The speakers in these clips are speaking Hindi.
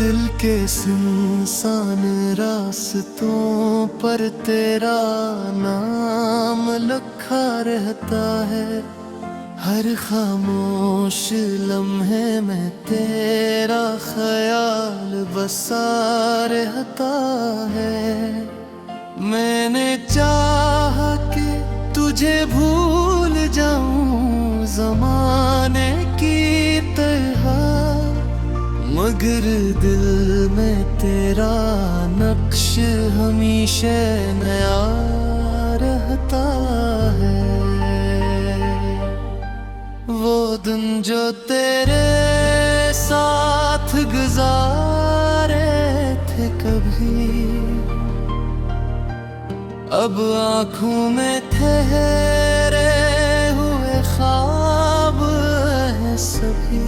दिल के सुनसान रास्तों पर तेरा नाम लिखा रहता है। हर खामोश लम्हे में तेरा ख्याल बसा रहता है। मैंने चाहा कि तुझे भूल जाऊं ज़माने की तरह, मगर दिल में तेरा नक्श हमेशा नया रहता है। वो दिन जो तेरे साथ गुजारे थे कभी, अब आँखों में ठहरे हुए ख्वाब हैं सभी।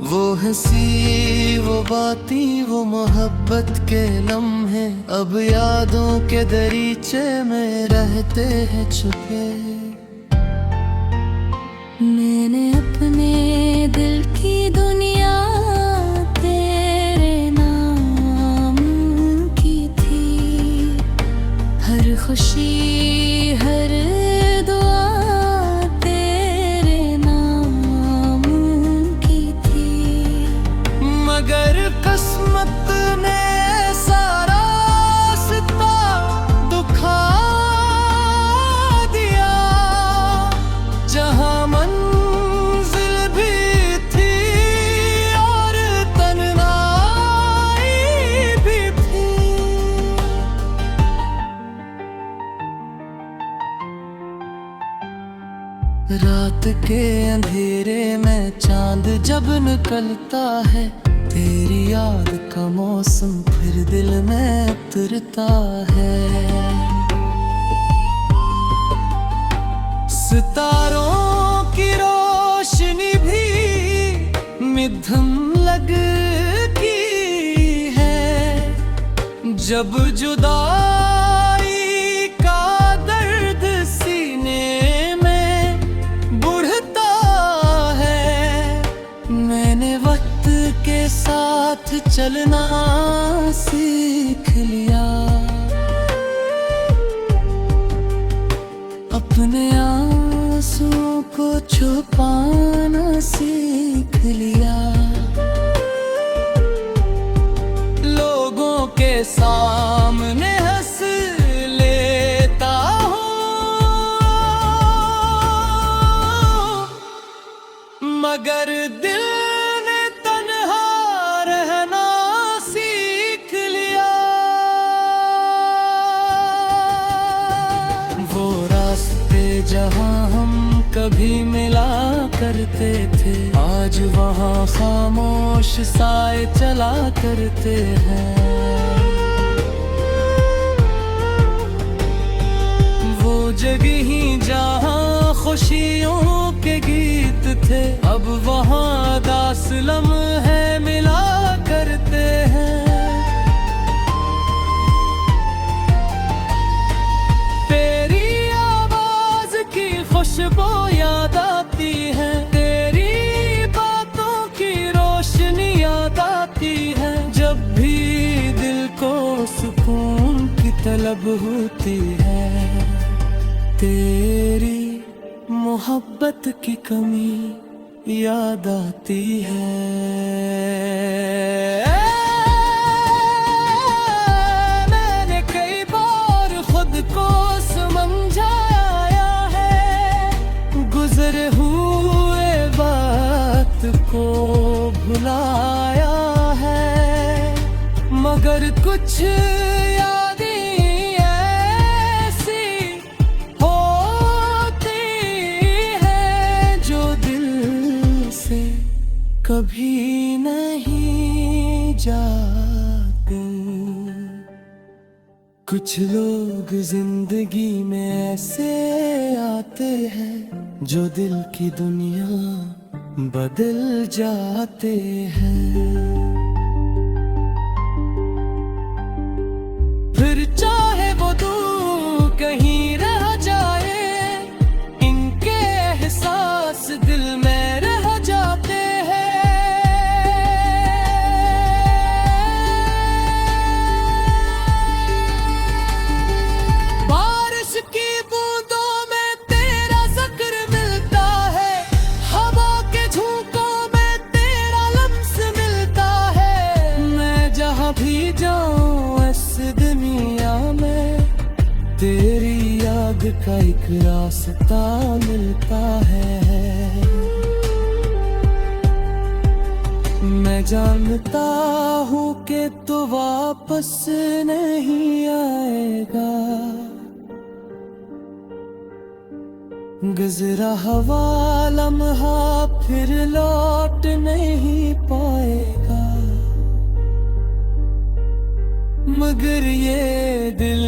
वो हंसी, वो बातें, वो मोहब्बत के लम्हे अब यादों के दरीचे में रहते हैं छुपे। मैंने अपने दिल की दुनिया तेरे नाम की थी। हर खुशी, हर दुआ तेरे नाम की थी। मगर किस्मत ने सारा रास्ता दुखा दिया। जहाँ मंजिल भी थी और तन्हाई भी थी। रात के अंधेरे में चांद जब निकलता है, तेरी याद का मौसम फिर दिल में उतरता है। सितारों की रोशनी भी मिधम लगती है। जब जुदाई का दर्द सीने में बढ़ता है, मैंने वक्त के साथ चलना सीख लिया। अपने आंसुओं को छुपाना सीख लिया। लोगों के सामने हंस लेता हूँ, मगर दिल ने तन्हा रहना सीख लिया। वो रास्ते जहाँ हम कभी मिला करते थे, आज वहाँ खामोश साए चला करते हैं। वो जगह ही जहाँ खुशियों के गीत थे, अब वहाँ दास लम्हे मिला करते हैं। तेरी आवाज की खुशबू याद आती है, तेरी बातों की रोशनी याद आती है। जब भी दिल को सुकून की तलब होती है, तेरी मोहब्बत की कमी याद आती है। मैंने कई बार खुद को समझाया है, गुजरे हुए बात को भुलाया है, मगर कुछ यादें ऐसी होती हैं जो दिल से कभी नहीं जाते। कुछ लोग जिंदगी में ऐसे आते हैं जो दिल की दुनिया बदल जाते हैं। फिर चाहे वो दूर कहीं रह जाए, इनके एहसास दिल में रह जाते हैं। का एक रास्ता मिलता है। मैं जानता हूँ कि तू वापस नहीं आएगा, गुजरा हुआ लम्हा फिर लौट नहीं पाएगा। मगर ये दिल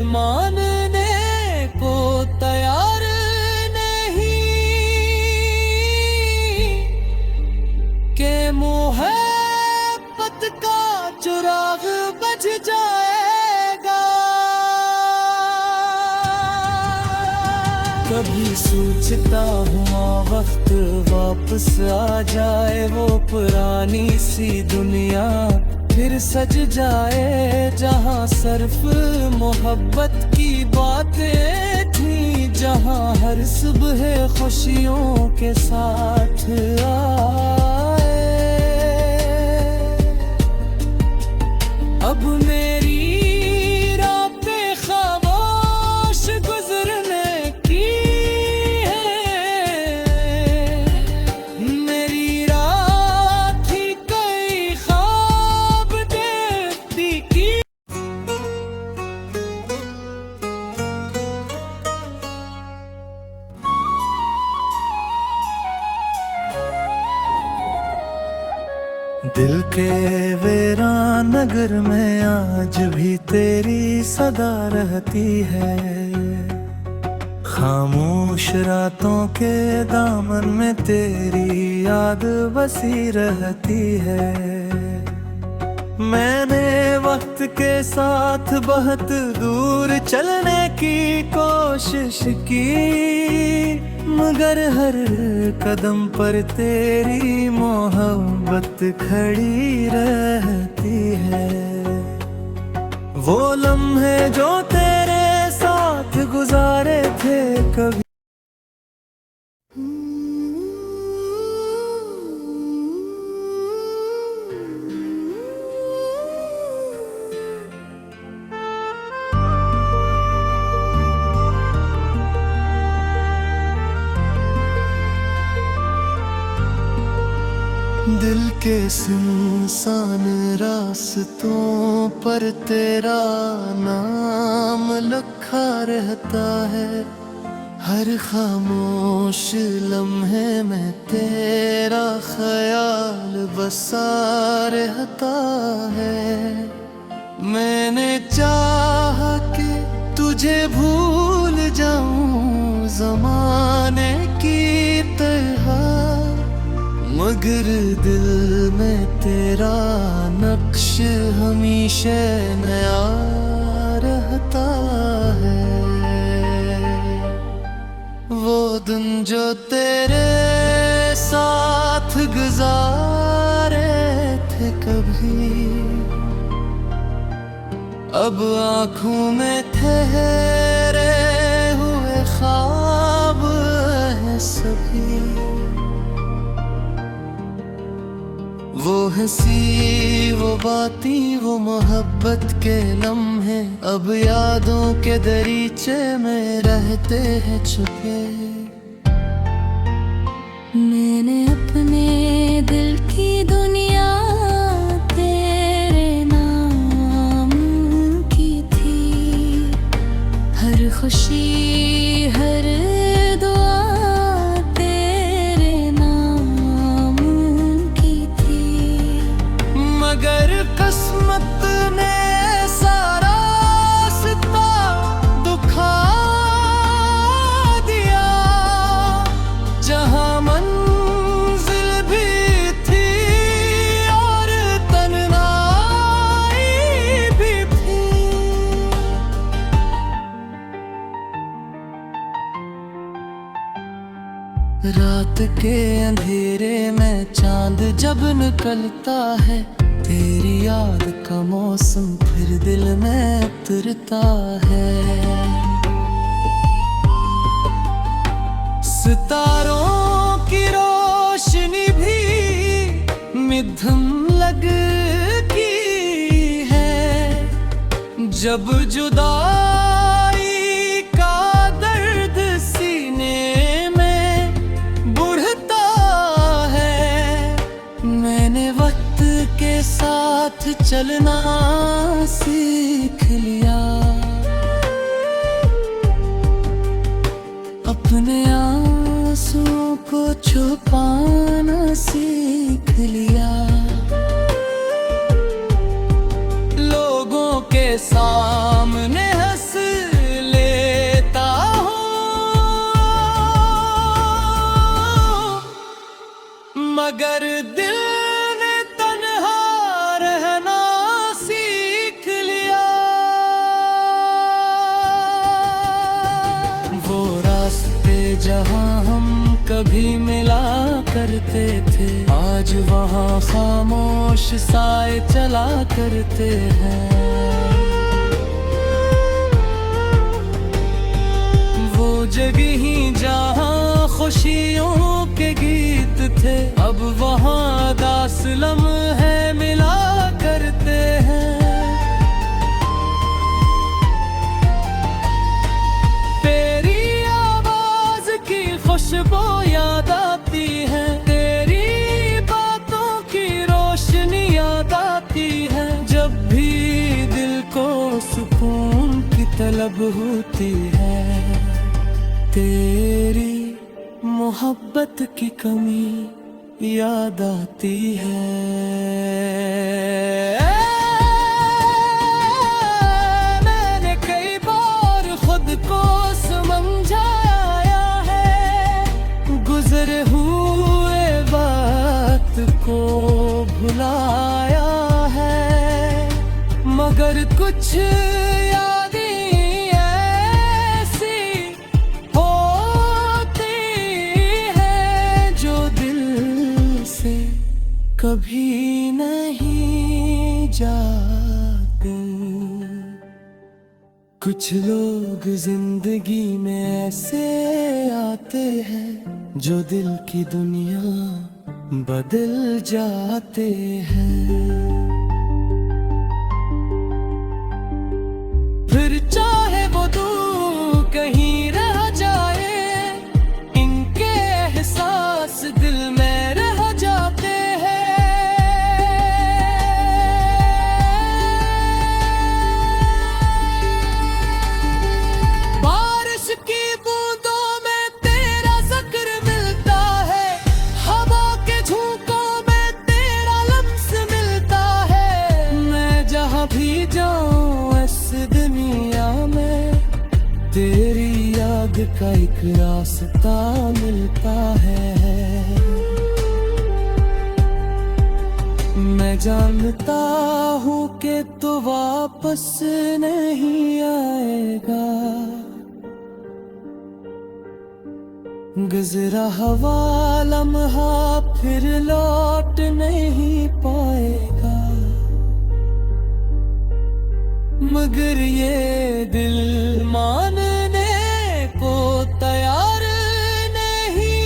मानने को तैयार नहीं कि मोहब्बत का चिराग बुझ जाएगा। कभी सोचता हूँ वक्त वापस आ जाए, वो पुरानी सी दुनिया फिर सज जाए, जहाँ सिर्फ मोहब्बत की बातें थी, जहाँ हर सुबह खुशियों के साथ आए। अब मेरी राह पे खामोश गुजरने की है, मेरी राह थी कई ख्वाब देखती की। दिल के वीरान नगर में आज भी तेरी सदा रहती है, खामोश रातों के दामन में तेरी याद बसी रहती है। मैंने वक्त के साथ बहुत दूर चलने की कोशिश की, मगर हर कदम पर तेरी मोहब्बत खड़ी रहती है। वो लम्हे जो तेरे साथ गुजारे थे कभी दिल के सुनसान रास्तों पर तेरा नाम लिखा रहता है, हर खामोश लम्हे में तेरा ख्याल बसा रहता है। मैंने चाहा कि तुझे भूल जाऊं ज़माने की तरह, मगर दिल में तेरा नक्श हमेशा नया रहता है। वो दिन जो तेरे साथ गुजारे थे कभी, अब आँखों में ठहरे हुए ख्वाब हैं सभी। वो हंसी वो बातें वो मोहब्बत के लम्हे अब यादों के दरीचे में रहते हैं छुपे। मैंने अपने दिल की दुनिया तेरे नाम की थी, हर खुशी हर दुआ तेरे नाम की थी। मगर किस्मत ने सारा रास्ता दुखा दिया, जहाँ मंजिल भी थी और तन्हाई भी थी। रात के अंधेरे में चांद जब निकलता है, तेरी याद का मौसम फिर दिल में उतरता है। सितारों की रोशनी भी मिधम लगती है, जब जुदाई का दर्द चलना सीख लिया, अपने आंसुओं को छुपाना सीख लिया, लोगों के सामने हंस लेता हूँ, मगर दिल ने तन्हा रहना सीख लिया। वो रास्ते जहाँ हम कभी मिला करते थे, आज वहाँ खामोश साए चला करते हैं। वो जगह ही जहाँ खुशियों के गीत थे, अब वहाँ दास लम्हे मिला करते हैं। तेरी आवाज की खुशबू याद आती है, तेरी बातों की रोशनी याद आती है, जब भी दिल को सुकून की तलब होती है। तेरी मोहब्बत की कमी याद आती है। मैंने कई बार खुद को समझाया है, गुजरे हुए बात को भुलाया है, मगर कुछ यादें ऐसी होती हैं जो दिल से कभी नहीं जाते। कुछ लोग जिंदगी में ऐसे आते हैं जो दिल की दुनिया बदल जाते हैं। फिर चाहे वो दूर कहीं रह जाए, इनके एहसास दिल में रह जाते हैं। बारिश की बूंदों में तेरा जिक्र मिलता है, हवा के झोंकों में तेरा लम्स मिलता है। मैं जहाँ भी जाऊँ इस दुनिया में, तेरी याद का एक रास्ता मिलता है। मैं जानता हूँ कि तू वापस नहीं आएगा, गुजरा हुआ लम्हा फिर लौट नहीं पाएगा, मगर ये दिल मानने को तैयार नहीं।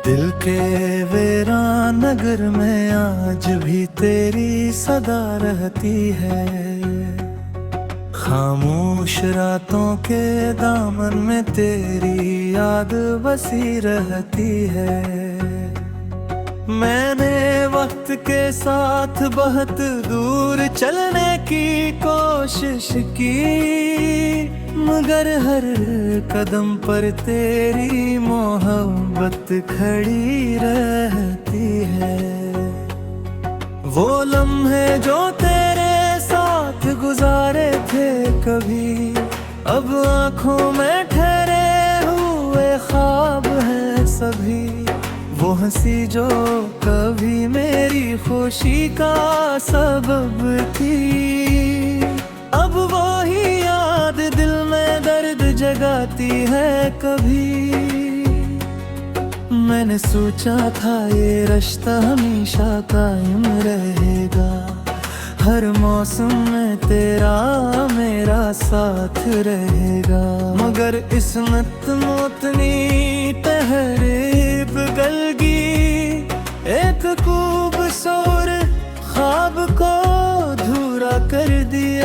दिल के वीरान नगर में आज भी तेरी सदा रहती है, खामोश रातों के दामन में तेरी याद बसी रहती है। मैंने वक्त के साथ बहुत दूर चलने की कोशिश की, मगर हर कदम पर तेरी मोहब्बत खड़ी रहती है। वो लम्हे जो तेरे साथ गुजारे थे कभी, अब आँखों में ठहरे हुए ख्वाब हैं सभी। वो हंसी जो कभी मेरी खुशी का सबब थी, अब वो ही याद दिल में दर्द जगाती है कभी। मैंने सोचा था ये रिश्ता हमेशा कायम रहेगा, हर मौसम में तेरा मेरा साथ रहेगा, मगर किस्मत मोतनी तहरीब गलगी एक खूबसूरत ख्वाब को धूरा कर दिया।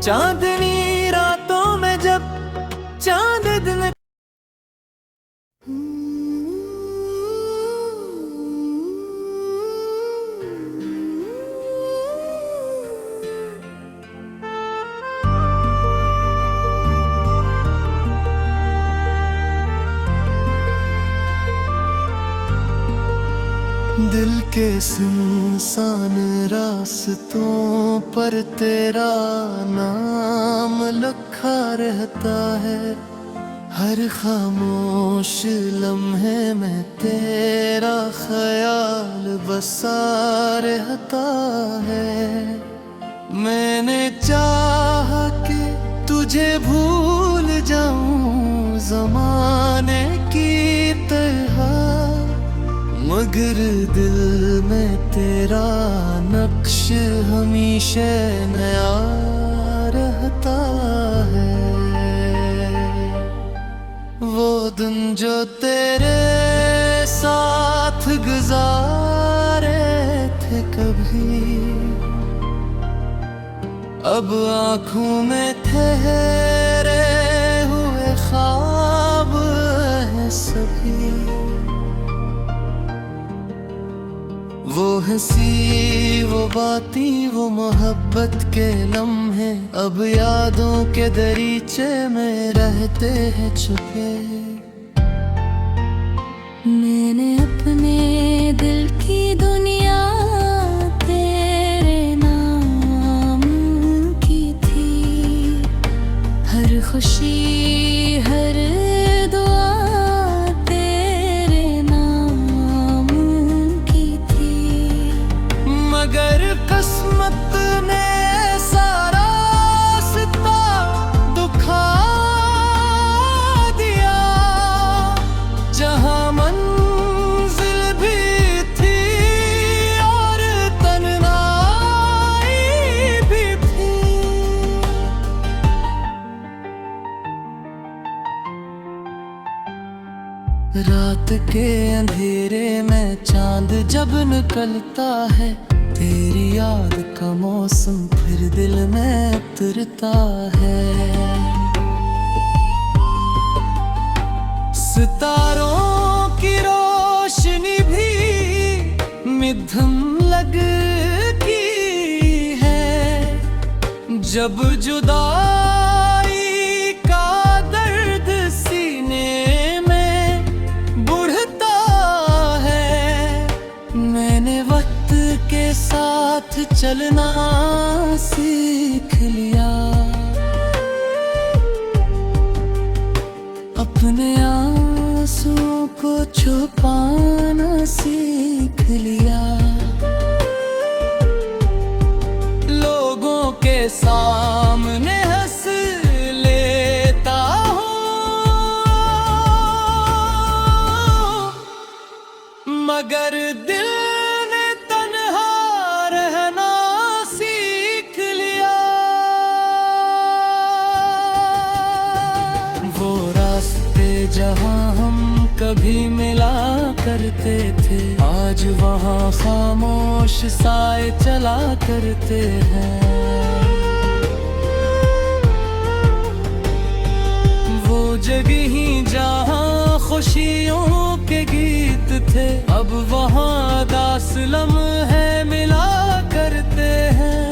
चांदनी रातों में जब चांद दिन दिल के सुनसान रास्तों पर तेरा नाम लिखा रहता है। हर खामोश लम्हे में तेरा ख्याल बसा रहता है। मैंने चाहा कि तुझे भूल जाऊं ज़माने की तरह, मगर दिल में तेरा नक्श हमेशा नया रहता है। वो दिन जो तेरे साथ गुजारे थे कभी, अब आँखों में ठहरे हुए ख्वाब हैं सभी। वो हंसी वो बातें वो मोहब्बत के लम्हे अब यादों के दरीचे में रहते हैं छुपे। मैंने अपने दिल की दुनिया तेरे नाम की थी। हर खुशी हर दुआ तेरे नाम की थी। मगर किस्मत ने सारा रास्ता दुखा दिया। जहाँ मंजिल भी थी और तन्हाई भी थी। रात के अंधेरे में चांद जब निकलता है, तेरी याद का मौसम फिर दिल में उतरता है। सितारों की रोशनी भी मध्यम लगती है। जब जुदाई का दर्द सीने में बढ़ता है, मैंने वक्त के साथ चलना सीख लिया। अपने आंसुओं को छुपाना सीख लिया। लोगों के सामने हंस लेता हूँ, मगर दिल ने तन्हा रहना सीख लिया। वो रास्ते जहाँ हम कभी मिला करते थे, आज वहाँ खामोश साए चला करते हैं। वो जगह ही जहाँ खुशियों के गीत थे, अब वहाँ दास लम्हे मिला करते हैं।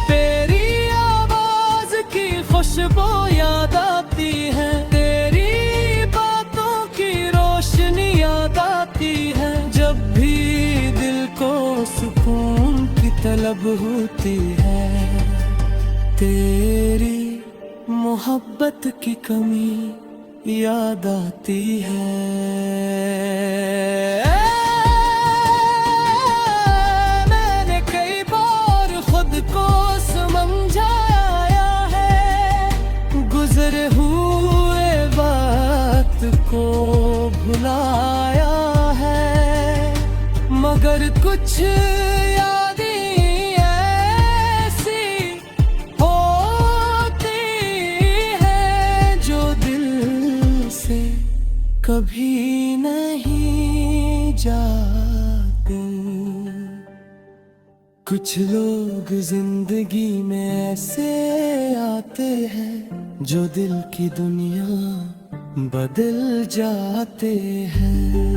तेरी आवाज की खुशबू याद आती है, तेरी बातों की रोशनी याद आती है। जब भी दिल को सुकून की तलब होती है, तेरी मोहब्बत की कमी याद आती है। मैंने कई बार खुद को समझाया है, गुजरे हुए वक्त को भुलाया है, मगर कुछ यादें ऐसी होती हैं जो दिल से कभी नहीं जाती। कुछ लोग जिंदगी में ऐसे आते हैं जो दिल की दुनिया बदल जाते हैं।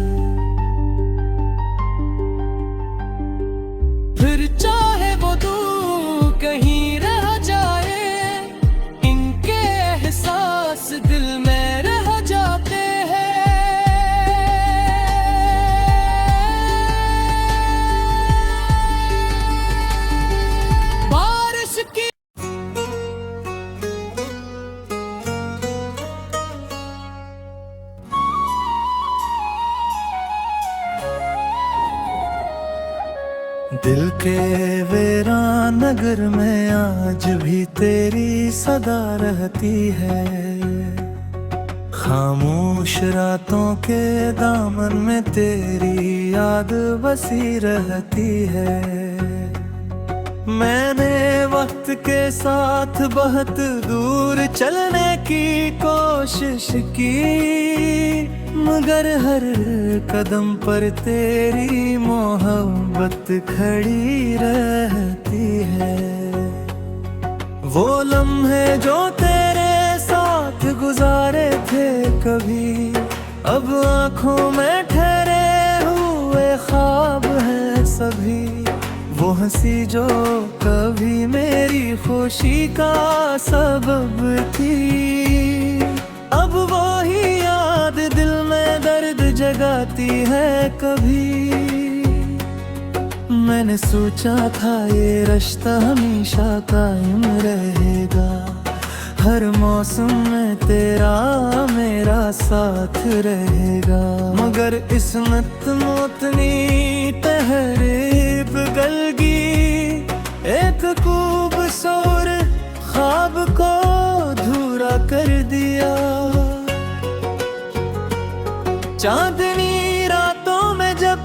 फिर चाहे वो दूर कहीं रह जाए, इनके एहसास दिल में रह जाते हैं। बारिश की दिल के वीरान नगर में आज भी तेरी सदा रहती है। खामोश रातों के दामन में तेरी याद बसी रहती है। मैंने वक्त के साथ बहुत दूर चलने की कोशिश की, मगर हर कदम पर तेरी मोहब्बत खड़ी रहती है। वो लम्हे जो तेरे साथ गुजारे थे कभी, अब आंखों में ठहरे हुए ख्वाब हैं सभी। वो हंसी जो कभी मेरी खुशी का सबब थी, अब वो ही याद दिल में दर्द जगाती है कभी। मैंने सोचा था ये रिश्ता हमेशा कायम रहेगा, हर मौसम में तेरा मेरा साथ रहेगा। मगर किस्मत मोतनी तहरीब गलगी, एक खूबसूरत ख्वाब को अधूरा कर दिया। चांदनी रातों में जब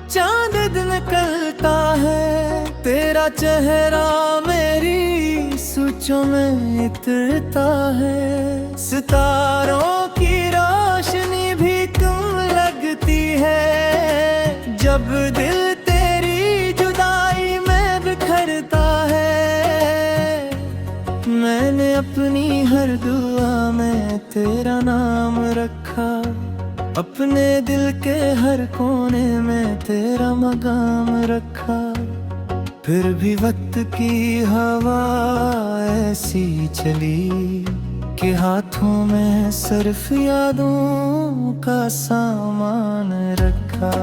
चांद निकलता है, तेरा चेहरा मेरी सोचों में उतरता है। सितारों की रोशनी भी तुम लगती है, जब दिल तेरी जुदाई में बिखरता है। मैंने अपनी हर दुआ में तेरा नाम रखा, अपने दिल के हर कोने में तेरा मकाम रखा। फिर भी वक्त की हवा ऐसी चली कि हाथों में सिर्फ यादों का सामान रखा।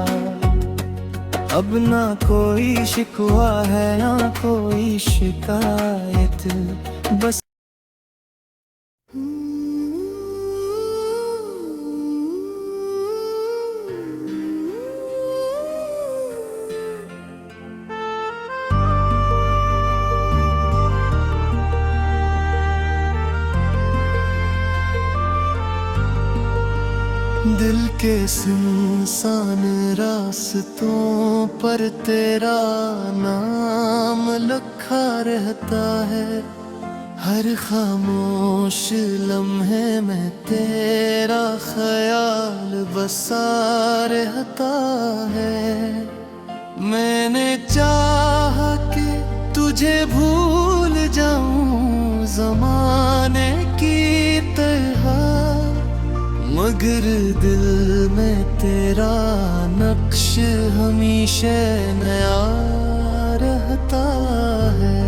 अब ना कोई शिकवा है ना कोई शिकायत, बस दिल के सुनसान रास्तों पर तेरा नाम लिखा रहता है। हर खामोश लम्हे में तेरा ख्याल बसा रहता है। मैंने चाहा कि तुझे भूल जाऊं ज़माने की तरह, मगर दिल में तेरा नक्श हमेशा नया रहता है।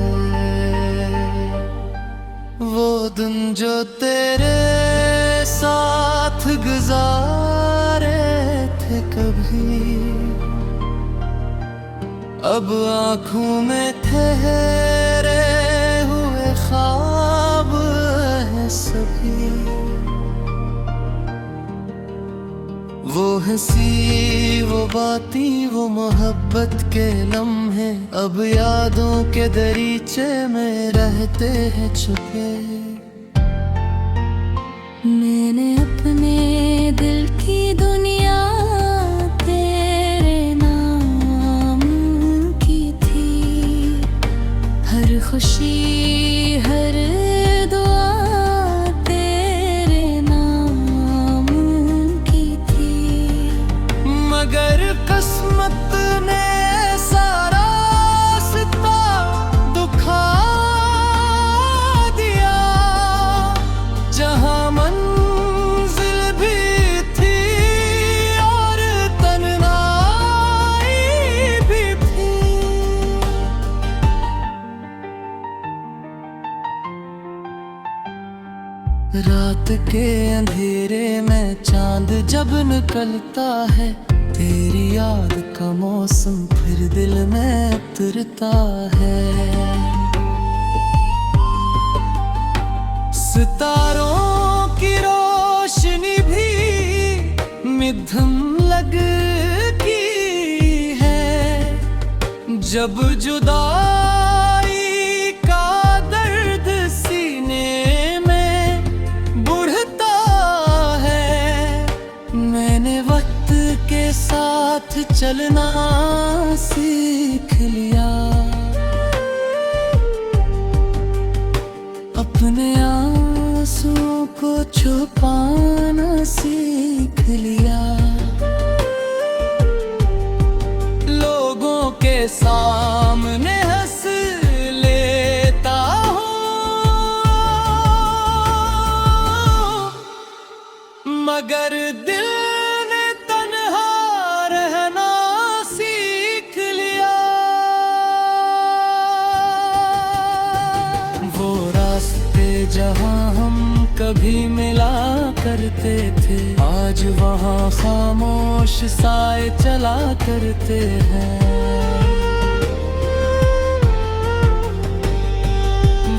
वो दिन जो तेरे साथ गुजारे थे कभी, अब आँखों में ठहरे हुए ख्वाब हैं सभी। वो हंसी वो बातें वो मोहब्बत के लम्हे, अब यादों के दरीचे में रहते हैं छुपे। मैंने अपने दिल की दुनिया तेरे नाम की थी। हर खुशी हर दुआ तेरे नाम की थी। मगर किस्मत ने सारा रात के अंधेरे में चांद जब निकलता है, तेरी याद का मौसम फिर दिल में उतरता है। सितारों की रोशनी भी मध्यम लगती है, जब जुदाई का दर्द सीने में बढ़ता है। मैंने वक्त के साथ चलना सीख लिया, अपने आंसुओं को छुपाना सीख लिया। लोगों के सामने हंस लेता हूँ, मगर दिल ने तन्हा रहना सीख लिया। वो रास्ते जहाँ हम कभी मिला करते थे, आज वहाँ खामोश साए चला करते हैं।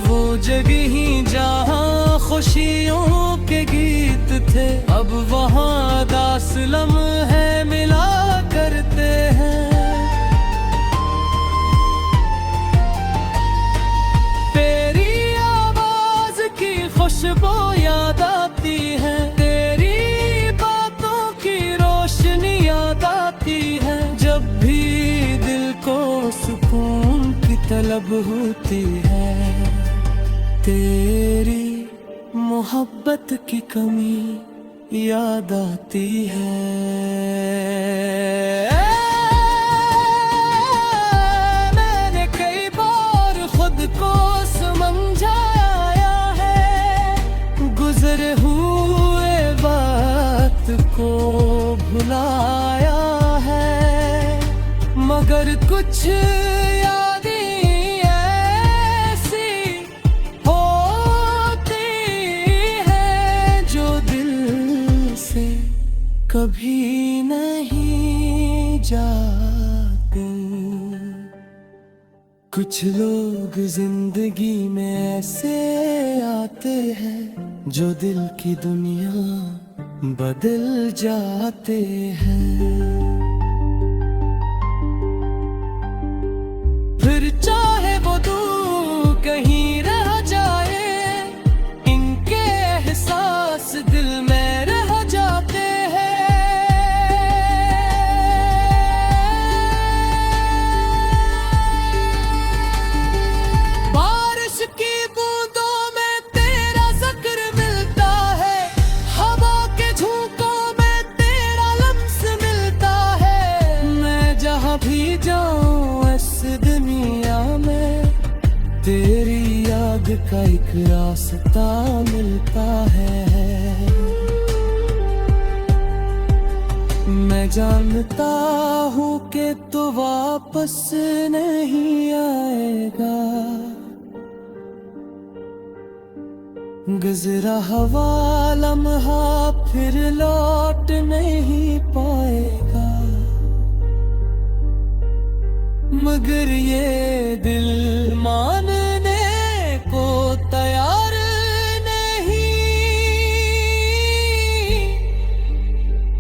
वो जगह ही जहाँ खुशियों के गीत थे, अब वहाँ दास लम्हे मिला करते हैं। तेरी आवाज की खुशबू याद आती है, तेरी बातों की रोशनी याद आती है। जब भी दिल को सुकून की तलब होती है, तेरी मोहब्बत की कमी याद आती है। मैंने कई बार खुद को समझाया है, गुजरे हुए वक्त को भुलाया है, मगर कुछ यादें ऐसी होती हैं जो दिल से कभी नहीं जाती। कुछ लोग जिंदगी में ऐसे आते हैं जो दिल की दुनिया बदल जाते हैं। फिर चाहे वो दूर कहीं रह जाए, इनके एहसास दिल में रह जाते हैं। बारिश की बूंदों में तेरा जिक्र मिलता है, हवा के झोंकों में तेरा लम्स मिलता है। मैं जहाँ भी जाऊँ इस दुनिया में, तेरी याद का एक रास्ता मिलता है। मैं जानता हूँ कि तू वापस नहीं आएगा, गुजरा हुआ लम्हा फिर लौट नहीं पाएगा। मगर ये दिल मानने को तैयार नहीं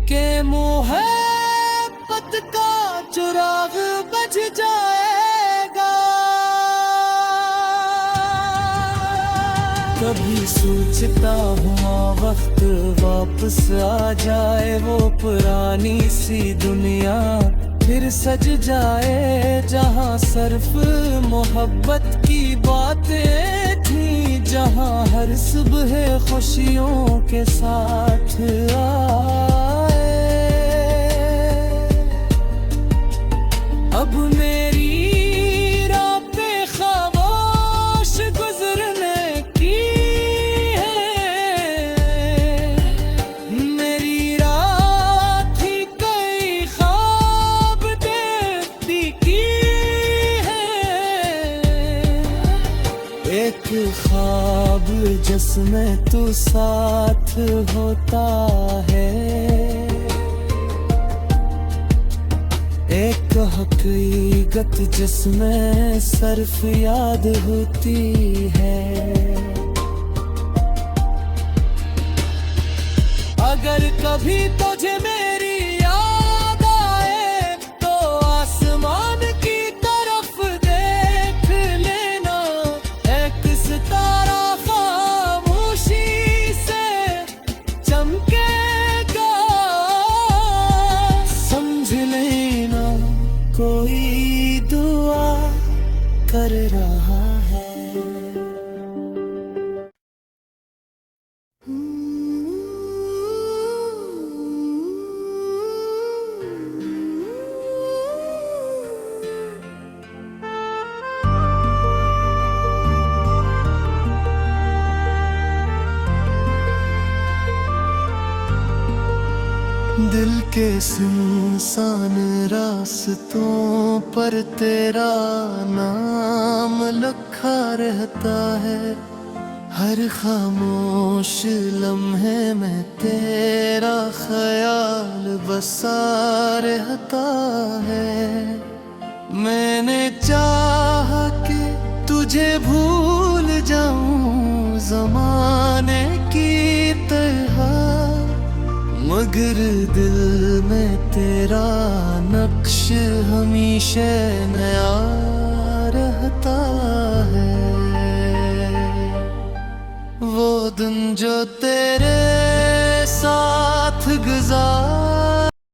कि मोहब्बत का चिराग बुझ जाएगा। कभी सोचता हूँ वक्त वापस आ जाए, वो पुरानी सी दुनिया फिर सज जाए, जहाँ सिर्फ मोहब्बत की बातें थी, जहाँ हर सुबह खुशियों के साथ आए। अब मेरी राह पे खामोश गुजरने की है, मेरी रात ही कई ख्वाब देखती की है। एक ख्वाब जिसमें तू साथ होता है, एक हकीकत जिसमें सिर्फ याद होती है। अगर कभी तुझे मेरी याद आए तो आसमान की तरफ देख लेना, एक सितारा खामोशी से चमकेगा। समझ लेना कोई दुआ कर रहा है। दिल के सुनसान रास्तों पर तेरा नाम लिखा रहता है, हर खामोश लम्हे में तेरा ख्याल बसा रहता है। मैंने चाहा कि तुझे भूल जाऊं ज़माने की तरह, मगर दिल में तेरा नक्श हमेशा नया रहता है। वो दिन जो तेरे साथ गुजार